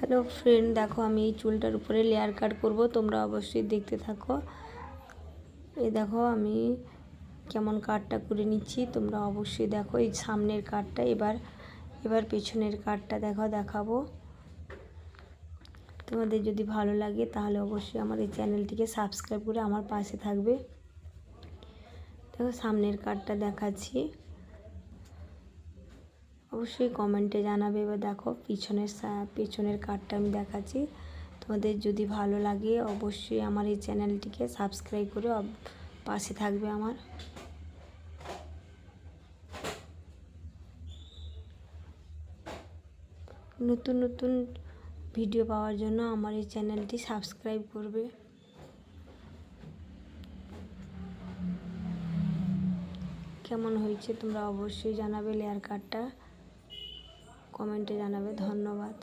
Hello friend, দেখো আমি এই চুলটার উপরে লেয়ার কাট করব, তোমরা অবশ্যই দেখতে থাকো। এই দেখো আমি কেমন কাটটা করে নিচ্ছি, তোমরা অবশ্যই দেখো। এই সামনের কাটটা, এবার পেছনের কাটটা দেখাবো। তোমাদের যদি ভালো লাগে তাহলে অবশ্যই আমার এই চ্যানেলটিকে সাবস্ক্রাইব করে আমার পাশে থাকবে। দেখো সামনের কাটটা দেখাচ্ছি, অবশ্যই কমেন্টে জানাবে। এবার দেখো পেছনের কাটটা আমি দেখাচ্ছি। তোমাদের যদি ভালো লাগে অবশ্যই আমার এই চ্যানেলটিকে সাবস্ক্রাইব করে পাশে থাকবে আমার। নতুন নতুন ভিডিও পাওয়ার জন্য আমার এই চ্যানেলটি সাবস্ক্রাইব করবে। কেমন হয়েছে তোমরা অবশ্যই জানাবে, লেয়ার কাটটা কমেন্টে জানাবে। ধন্যবাদ।